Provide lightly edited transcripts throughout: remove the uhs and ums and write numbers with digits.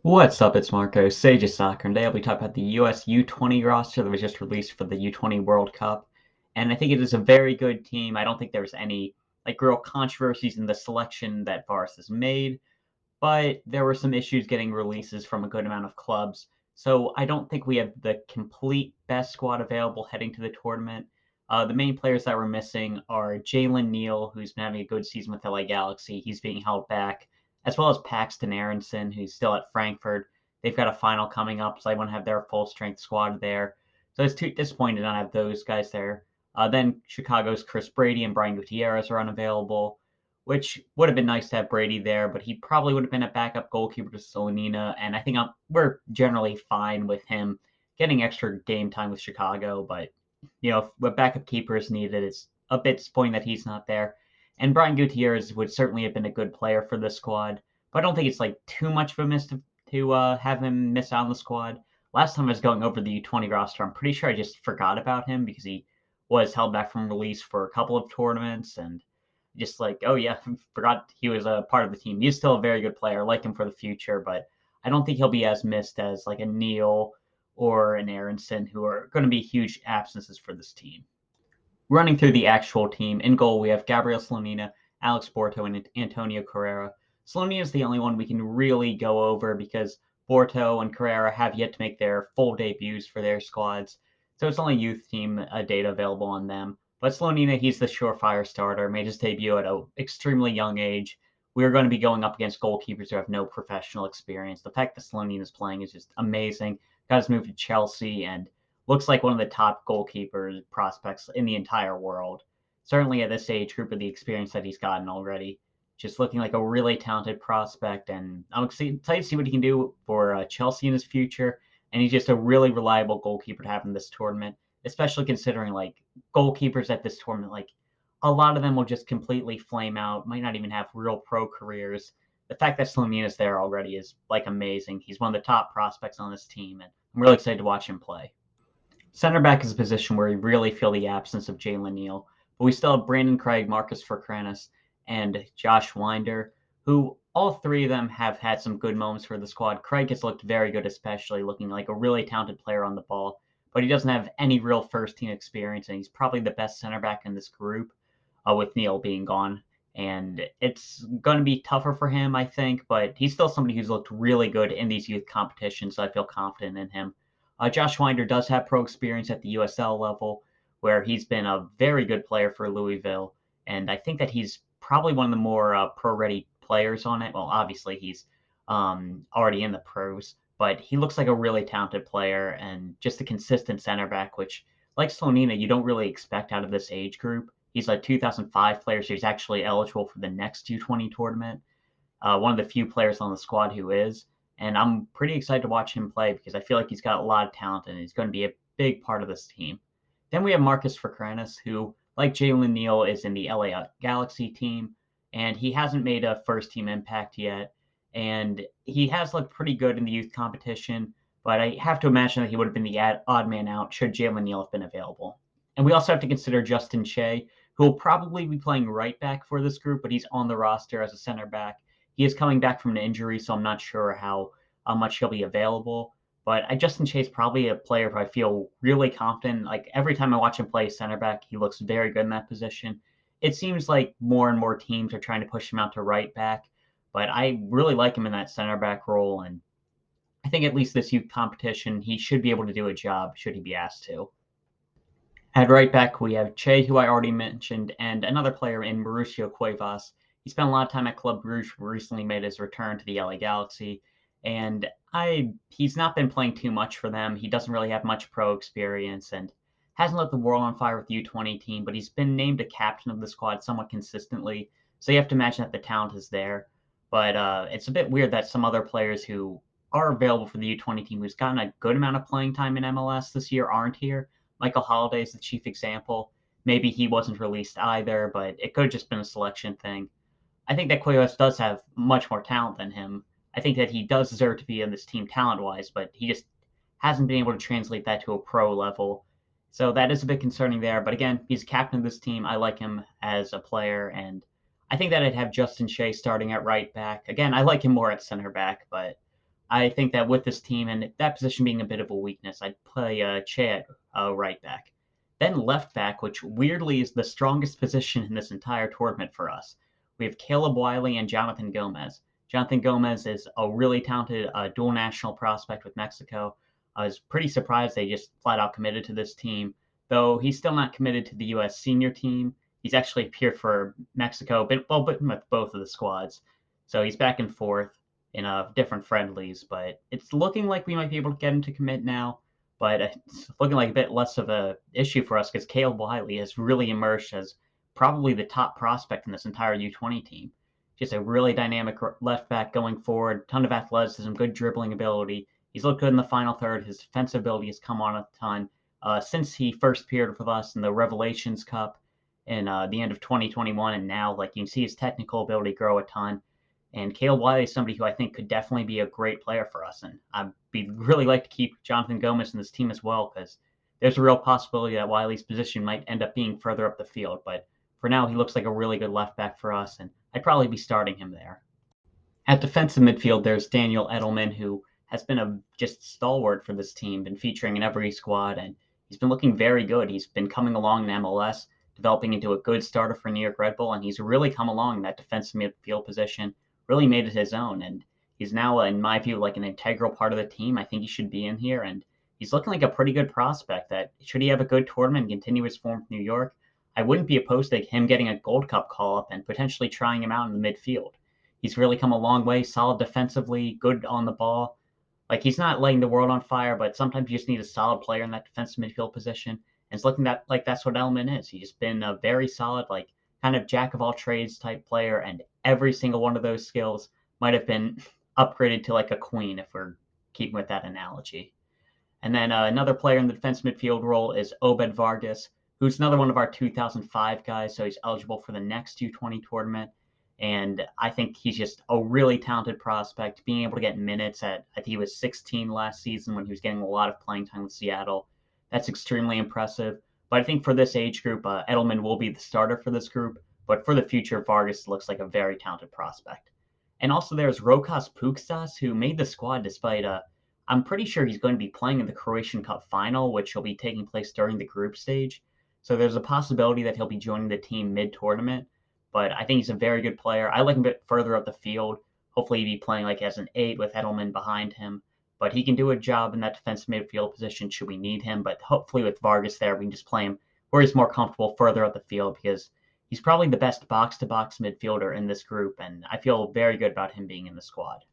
What's up? It's Marco, Sage of Soccer, and today I'll be talking about the US U20 roster that was just released for the U20 World Cup. And I think it is a very good team. I don't think there's any real controversies in the selection that Vargas has made, but there were some issues getting releases from a good amount of clubs. So I don't think we have the complete best squad available heading to the tournament. The main players that we're missing are Jalen, Neal, who's been having a good season with LA Galaxy. He's being held back, as well as Paxton Aronson, who's still at Frankfurt. They've got a final coming up, so I want to have their full strength squad there. So it's too disappointed not have those guys there. Then Chicago's Chris Brady and Brian Gutierrez are unavailable, which would have been nice to have Brady there, but he probably would have been a backup goalkeeper to Slonina, and I think we're generally fine with him getting extra game time with Chicago. But if a backup keeper is needed, it's a bit disappointing that he's not there. And Brian Gutierrez would certainly have been a good player for the squad, but I don't think it's too much of a miss to have him miss out on the squad. Last time I was going over the U20 roster, I'm pretty sure I just forgot about him because he was held back from release for a couple of tournaments, and just oh yeah, forgot he was a part of the team. He's still a very good player. Like him for the future, but I don't think he'll be as missed as a Neal or an Aronson, who are going to be huge absences for this team. Running through the actual team, in goal we have Gabriel Slonina, Alex Borto, and Antonio Carrera. Slonina is the only one we can really go over because Borto and Carrera have yet to make their full debuts for their squads, so it's only youth team data available on them. But Slonina, he's the surefire starter, made his debut at an extremely young age. We are going to be going up against goalkeepers who have no professional experience. The fact that Slonina is playing is just amazing. Got his move to Chelsea and looks like one of the top goalkeeper prospects in the entire world. Certainly at this age group, with the experience that he's gotten already, just looking like a really talented prospect. And I'm excited to see what he can do for Chelsea in his future. And he's just a really reliable goalkeeper to have in this tournament, especially considering goalkeepers at this tournament, a lot of them will just completely flame out, might not even have real pro careers. The fact that Slonina's there already is amazing. He's one of the top prospects on this team, and I'm really excited to watch him play. Center back is a position where we really feel the absence of Jalen Neal, but we still have Brandon Craig, Marcus Ferkranus, and Josh Wynder, who all three of them have had some good moments for the squad. Craig has looked very good, especially looking like a really talented player on the ball, but he doesn't have any real first team experience, and he's probably the best center back in this group, with Neal being gone. And it's going to be tougher for him, I think, but he's still somebody who's looked really good in these youth competitions, so I feel confident in him. Josh Wynder does have pro experience at the USL level, where he's been a very good player for Louisville, and I think that he's probably one of the more pro-ready players on it. Well, obviously he's already in the pros, but he looks like a really talented player and just a consistent center back, which, like Slonina, you don't really expect out of this age group. He's a 2005 player, so he's actually eligible for the next U20 tournament. One of the few players on the squad who is. And I'm pretty excited to watch him play because I feel like he's got a lot of talent and he's going to be a big part of this team. Then we have Marcus Ferkranus, who, like Jalen Neal, is in the LA Galaxy team, and he hasn't made a first team impact yet. And he has looked pretty good in the youth competition, but I have to imagine that he would have been the odd man out should Jalen Neal have been available. And we also have to consider Justin Shea, who will probably be playing right back for this group, but he's on the roster as a center back. He is coming back from an injury, so I'm not sure how much he'll be available. But Justin Chase probably a player who I feel really confident. Like every time I watch him play center back, he looks very good in that position. It seems like more and more teams are trying to push him out to right back, but I really like him in that center back role, and I think at least this youth competition, he should be able to do a job should he be asked to. At right back, we have Che, who I already mentioned, and another player in Mauricio Cuevas. He spent a lot of time at Club Brugge, recently made his return to the LA Galaxy, and he's not been playing too much for them. He doesn't really have much pro experience and hasn't lit the world on fire with the U20 team, but he's been named a captain of the squad somewhat consistently, so you have to imagine that the talent is there. But it's a bit weird that some other players who are available for the U20 team who's gotten a good amount of playing time in MLS this year aren't here. Michael Holiday is the chief example. Maybe he wasn't released either, but it could have just been a selection thing. I think that Cuevas does have much more talent than him. I think that he does deserve to be in this team talent-wise, but he just hasn't been able to translate that to a pro level. So that is a bit concerning there. But again, he's captain of this team. I like him as a player, and I think that I'd have Justin Shea starting at right back. Again, I like him more at center back, but I think that with this team and that position being a bit of a weakness, I'd play Cade right back. Then left back, which weirdly is the strongest position in this entire tournament for us. We have Caleb Wiley and Jonathan Gomez. Jonathan Gomez is a really talented dual national prospect with Mexico. I was pretty surprised they just flat out committed to this team, though he's still not committed to the U.S. senior team. He's actually appeared for Mexico, but with both of the squads. So he's back and forth in different friendlies, but it's looking like we might be able to get him to commit now. But it's looking like a bit less of a issue for us because Caleb Wiley has really emerged as probably the top prospect in this entire U20 team. Just a really dynamic left back going forward, ton of athleticism, good dribbling ability. He's looked good in the final third. His defensive ability has come on a ton since he first appeared with us in the Revelations Cup in the end of 2021, and now like you can see his technical ability grow a ton. And Caleb Wiley is somebody who I think could definitely be a great player for us. And I'd really like to keep Jonathan Gomez in this team as well because there's a real possibility that Wiley's position might end up being further up the field. But for now, he looks like a really good left back for us, and I'd probably be starting him there. At defensive midfield, there's Daniel Edelman, who has been a just stalwart for this team, been featuring in every squad, and he's been looking very good. He's been coming along in MLS, developing into a good starter for New York Red Bull, and he's really come along in that defensive midfield position, really made it his own, and he's now, in my view, like an integral part of the team. I think he should be in here, and he's looking like a pretty good prospect that should he have a good tournament and continue his form for New York, I wouldn't be opposed to him getting a Gold Cup call-up and potentially trying him out in the midfield. He's really come a long way, solid defensively, good on the ball. Like he's not lighting the world on fire, but sometimes you just need a solid player in that defensive midfield position. And it's looking that like that's what Edelman is. He's been a very solid, like kind of jack of all trades type player, and every single one of those skills might have been upgraded to like a queen if we're keeping with that analogy. And then another player in the defense midfield role is Obed Vargas, who's another one of our 2005 guys. So he's eligible for the next U20 tournament. And I think he's just a really talented prospect, being able to get minutes at, I think he was 16 last season when he was getting a lot of playing time with Seattle. That's extremely impressive. But I think for this age group, Edelman will be the starter for this group. But for the future, Vargas looks like a very talented prospect. And also there's Rokas Pukstas, who made the squad despite I'm pretty sure he's going to be playing in the Croatian Cup final, which will be taking place during the group stage. So there's a possibility that he'll be joining the team mid-tournament. But I think he's a very good player. I like him a bit further up the field. Hopefully he'd be playing like as an 8 with Edelman behind him. But he can do a job in that defensive midfield position should we need him. But hopefully with Vargas there, we can just play him where he's more comfortable further up the field because he's probably the best box-to-box midfielder in this group, and I feel very good about him being in the squad.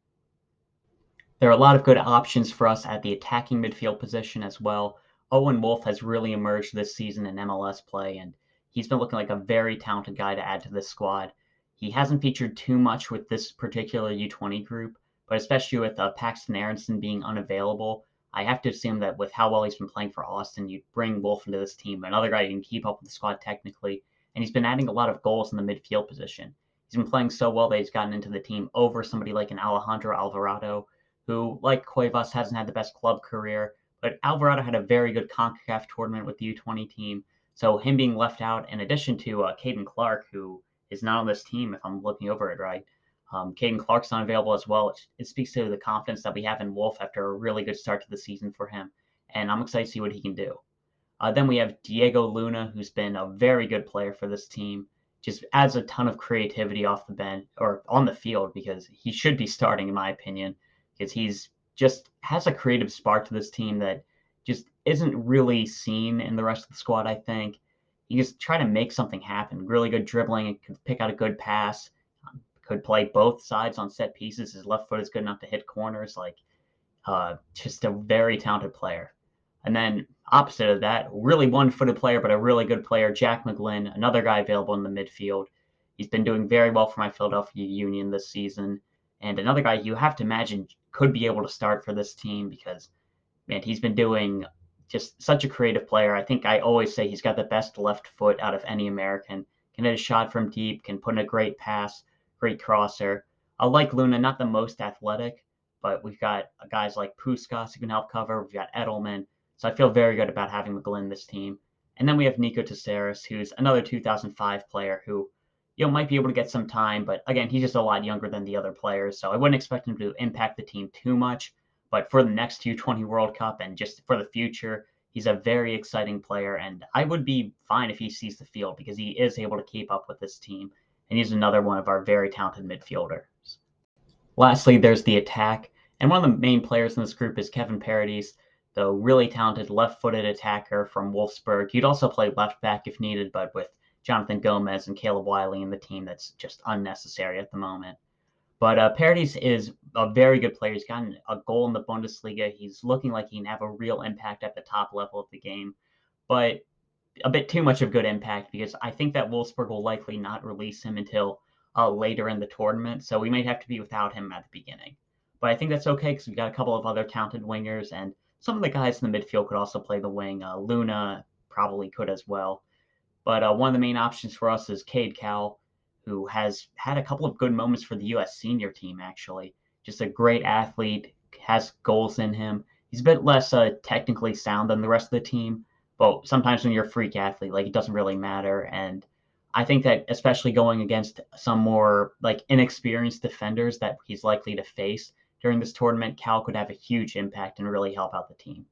There are a lot of good options for us at the attacking midfield position as well. Owen Wolff has really emerged this season in MLS play, and he's been looking like a very talented guy to add to this squad. He hasn't featured too much with this particular U20 group, but especially with Paxton Aronson being unavailable, I have to assume that with how well he's been playing for Austin, you'd bring Wolff into this team, another guy who can keep up with the squad technically, and he's been adding a lot of goals in the midfield position. He's been playing so well that he's gotten into the team over somebody like an Alejandro Alvarado, who, like Cuevas, hasn't had the best club career, but Alvarado had a very good CONCACAF tournament with the U20 team. So him being left out, in addition to Caden Clark, who is not on this team, if I'm looking over it right, Caden Clark's not available as well. It speaks to the confidence that we have in Wolff after a really good start to the season for him, and I'm excited to see what he can do. Then we have Diego Luna, who's been a very good player for this team. Just adds a ton of creativity off the bench or on the field because he should be starting, in my opinion, because he's just has a creative spark to this team that just isn't really seen in the rest of the squad, I think. He just try to make something happen. Really good dribbling, and could pick out a good pass, could play both sides on set pieces. His left foot is good enough to hit corners. Like, just a very talented player. And then opposite of that, really one-footed player, but a really good player, Jack McGlynn, another guy available in the midfield. He's been doing very well for my Philadelphia Union this season. And another guy you have to imagine could be able to start for this team because, man, he's been doing just such a creative player. I think I always say he's got the best left foot out of any American. Can hit a shot from deep, can put in a great pass, great crosser. I like Luna, not the most athletic, but we've got guys like Pukstas who can help cover. We've got Edelman. So I feel very good about having McGlynn this team. And then we have Niko Tsakiris, who's another 2005 player who, might be able to get some time. But again, he's just a lot younger than the other players, so I wouldn't expect him to impact the team too much. But for the next U20 World Cup and just for the future, he's a very exciting player, and I would be fine if he sees the field because he is able to keep up with this team, and he's another one of our very talented midfielders. Lastly, there's the attack, and one of the main players in this group is Kevin Paredes, the really talented left-footed attacker from Wolfsburg. He'd also play left back if needed, but with Jonathan Gomez and Caleb Wiley in the team, that's just unnecessary at the moment. But Paredes is a very good player. He's gotten a goal in the Bundesliga. He's looking like he can have a real impact at the top level of the game, but a bit too much of good impact because I think that Wolfsburg will likely not release him until later in the tournament. So we might have to be without him at the beginning. But I think that's okay because we've got a couple of other talented wingers, and some of the guys in the midfield could also play the wing. Luna probably could as well. But one of the main options for us is Cade, Cowell, who has had a couple of good moments for the U.S. senior team, actually. Just a great athlete, has goals in him. He's a bit less technically sound than the rest of the team, but sometimes when you're a freak athlete, like, it doesn't really matter. And I think that especially going against some more like inexperienced defenders that he's likely to face during this tournament, Cal could have a huge impact and really help out the team.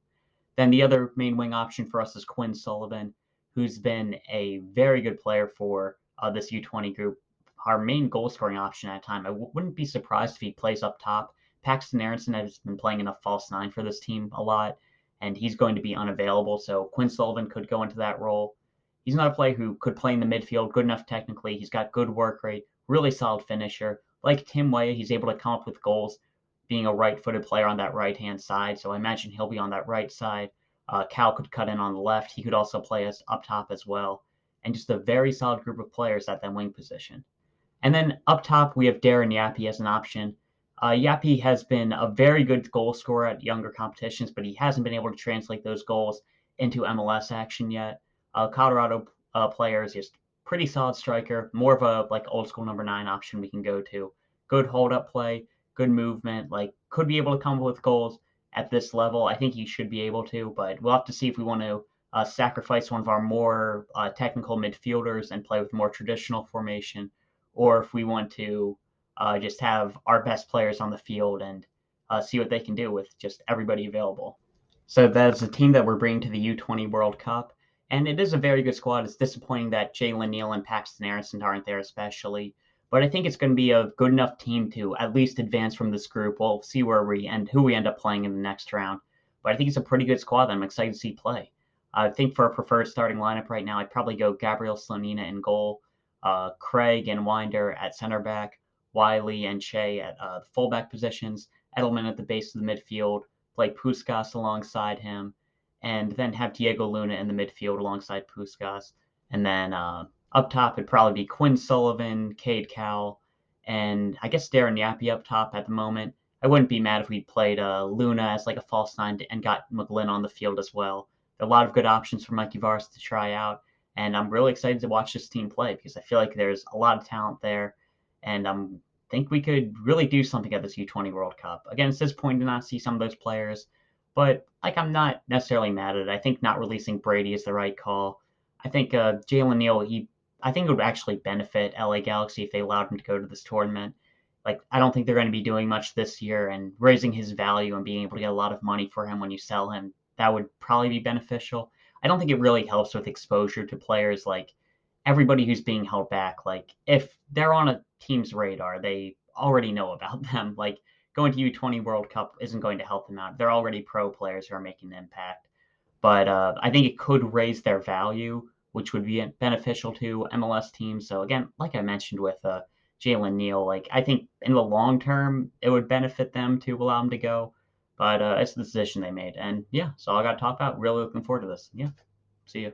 Then the other main wing option for us is Quinn Sullivan, who's been a very good player for this U20 group. Our main goal scoring option at a time. I wouldn't be surprised if he plays up top. Paxton Aronson has been playing in a false nine for this team a lot, and he's going to be unavailable. So Quinn Sullivan could go into that role. He's not a player who could play in the midfield, good enough technically. He's got good work rate, really solid finisher. Like Tim Weah, he's able to come up with goals being a right-footed player on that right-hand side. So I imagine he'll be on that right side. Cal could cut in on the left. He could also play us up top as well. And just a very solid group of players at that wing position. And then up top, we have Darren Yapi as an option. Yapi has been a very good goal scorer at younger competitions, but he hasn't been able to translate those goals into MLS action yet. Colorado player is just pretty solid striker, more of a like old school number 9 option we can go to. Good hold up play, good movement, like could be able to come up with goals at this level. I think he should be able to, but we'll have to see if we want to sacrifice one of our more technical midfielders and play with more traditional formation, or if we want to just have our best players on the field and see what they can do with just everybody available. So that's the team that we're bringing to the U20 World Cup. And it is a very good squad. It's disappointing that Jalen, Neal, and Paxton Aronson aren't there, especially. But I think it's going to be a good enough team to at least advance from this group. We'll see who we end up playing in the next round. But I think it's a pretty good squad that I'm excited to see play. I think for a preferred starting lineup right now, I'd probably go Gabriel, Slonina in goal, Craig and Wynder at center back, Wiley and Shea at the fullback positions, Edelman at the base of the midfield, play Pukstas alongside him, and then have Diego Luna in the midfield alongside Pukstas. And then up top, it'd probably be Quinn Sullivan, Cade, Cowell, and I guess Darren Yapi up top at the moment. I wouldn't be mad if we played Luna as like a false nine and got McGlynn on the field as well. There are a lot of good options for Mikey Vargas to try out, and I'm really excited to watch this team play because I feel like there's a lot of talent there, and I think we could really do something at this U20 World Cup. Again, it's disappointing to not see some of those players, but like I'm not necessarily mad at it. I think not releasing Brady is the right call. I think Jalen Neal, I think it would actually benefit LA Galaxy if they allowed him to go to this tournament. Like, I don't think they're going to be doing much this year, and raising his value and being able to get a lot of money for him when you sell him, that would probably be beneficial. I don't think it really helps with exposure to players like everybody who's being held back. Like, if they're on a team's radar, they already know about them. Like, going to U20 World Cup isn't going to help them out. They're already pro players who are making an impact. But I think it could raise their value, which would be beneficial to MLS teams. So again, like I mentioned with Jalen Neal, like I think in the long term it would benefit them to allow him to go. But it's the decision they made, and yeah, so all I got to talk about. Really looking forward to this. Yeah, see you.